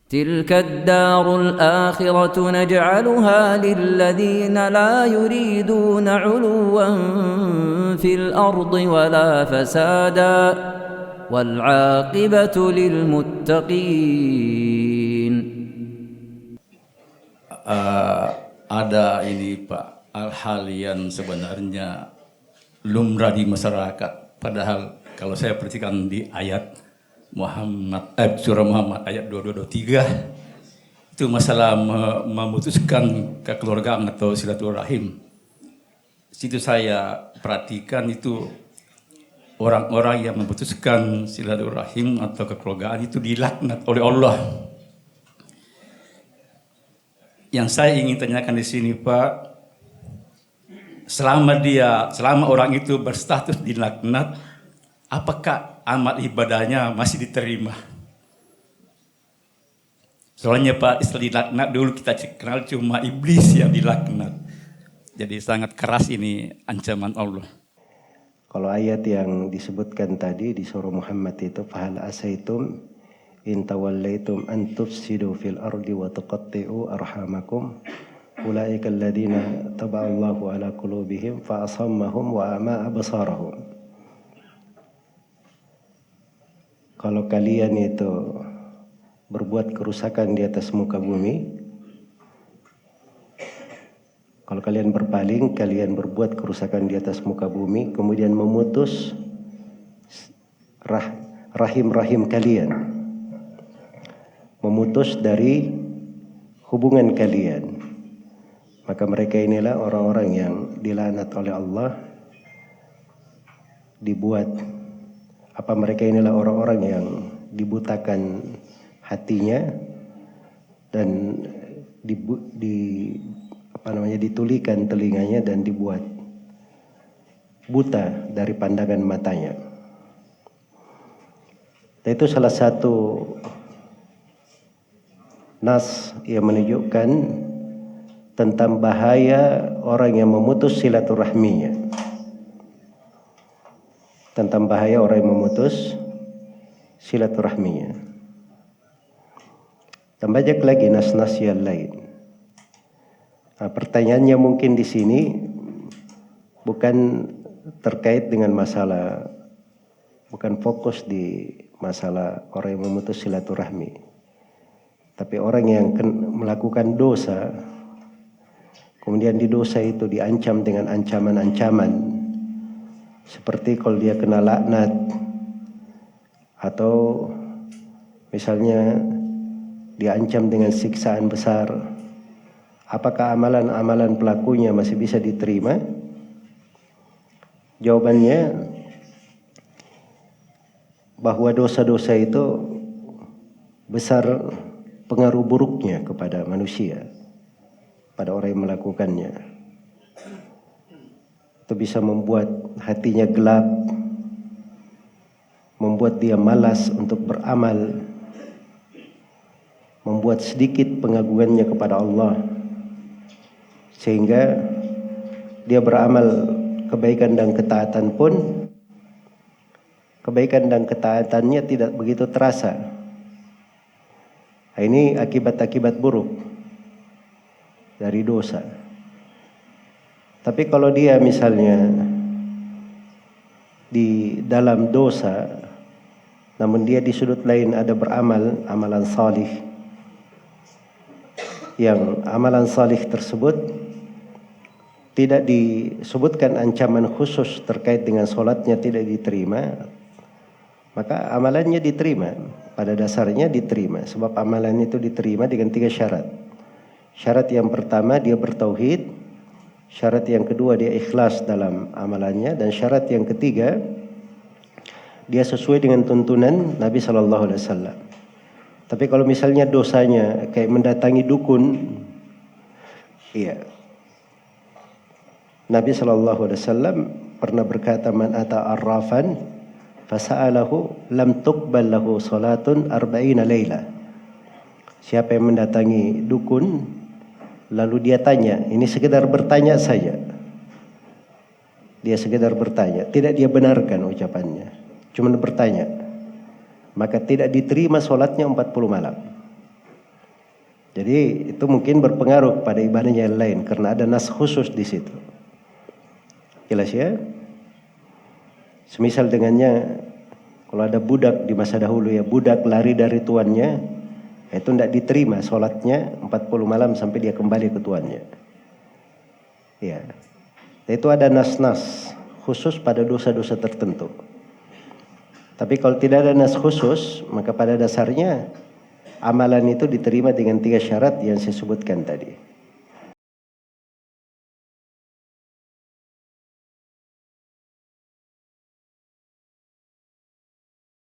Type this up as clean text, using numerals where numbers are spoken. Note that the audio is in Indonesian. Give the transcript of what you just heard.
تلك الدار الآخرة نجعلها للذين لا يريدون علوا في الأرض ولا فسادا والعاقبة للمتقين. Ada ini Pak, hal-hal yang sebenarnya lumrah di masyarakat. Padahal kalau saya perhatikan di ayat surah Muhammad ayat 22-23 itu masalah memutuskan kekeluargaan atau silaturahim. Situ saya perhatikan itu orang-orang yang memutuskan silaturahim atau kekeluargaan itu dilaknat oleh Allah. Yang saya ingin tanyakan di sini Pak, selama orang itu berstatus dilaknat, apakah amal ibadahnya masih diterima? Soalnya Pak, istilah dilaknat dulu kita kenal cuma iblis yang dilaknat. Jadi sangat keras ini ancaman Allah. Kalau ayat yang disebutkan tadi di surah Muhammad itu, fahal asaitum in tawallaitum an tufsidu fil ardi wa tuqatti'u arhamakum ulaika alladziina taba'allahu ala qulubihim fa asammahum wa ama absarahum. Kalau kalian itu berbuat kerusakan di atas muka bumi, kalau kalian berpaling, kalian berbuat kerusakan di atas muka bumi, kemudian memutus rahim-rahim kalian, memutus dari hubungan kalian, maka mereka inilah orang-orang yang dilaknat oleh Allah. Mereka inilah orang-orang yang dibutakan hatinya dan ditulikan telinganya dan dibuat buta dari pandangan matanya. Dan itu salah satu nas yang menunjukkan tentang bahaya orang yang memutus silaturahminya. Tentang bahaya orang yang memutus silaturahminya. Dan banyak lagi nas-nas yang lain. Pertanyaannya mungkin di sini bukan terkait dengan masalah, bukan fokus di masalah orang yang memutus silaturahmi, tapi orang yang melakukan dosa, kemudian di dosa itu diancam dengan ancaman-ancaman, seperti kalau dia kena laknat, atau misalnya diancam dengan siksaan besar. Apakah amalan-amalan pelakunya masih bisa diterima? Jawabannya bahwa dosa-dosa itu besar pengaruh buruknya kepada manusia, pada orang yang melakukannya. Itu bisa membuat hatinya gelap, membuat dia malas untuk beramal, membuat sedikit pengagungannya kepada Allah, sehingga dia beramal kebaikan dan ketaatan pun kebaikan dan ketaatannya tidak begitu terasa. Ini akibat-akibat buruk dari dosa. Tapi kalau dia misalnya di dalam dosa, namun dia di sudut lain ada beramal amalan salih, yang amalan salih tersebut tidak disebutkan ancaman khusus terkait dengan solatnya tidak diterima, maka amalannya diterima. Pada dasarnya diterima, sebab amalan itu diterima dengan 3 syarat. Syarat yang pertama dia bertauhid, syarat yang kedua dia ikhlas dalam amalannya, dan syarat yang ketiga dia sesuai dengan tuntunan Nabi SAW. Tapi kalau misalnya dosanya kayak mendatangi dukun, iya, Nabi SAW pernah berkata, man ata arrafan fasa'alahu lam tuqbal lahu salatun arba'ina layla. Siapa yang mendatangi dukun lalu dia tanya, ini sekedar bertanya saja, dia sekedar bertanya, tidak dia benarkan ucapannya, cuma bertanya, maka tidak diterima solatnya 40 malam. Jadi itu mungkin berpengaruh pada ibadahnya yang lain karena ada nas khusus di situ. Jelas ya? Semisal dengannya kalau ada budak di masa dahulu ya, budak lari dari tuannya, itu tidak diterima sholatnya 40 malam sampai dia kembali ke tuannya. Ya. Itu ada nas-nas khusus pada dosa-dosa tertentu. Tapi kalau tidak ada nas khusus, maka pada dasarnya amalan itu diterima dengan 3 syarat yang saya sebutkan tadi.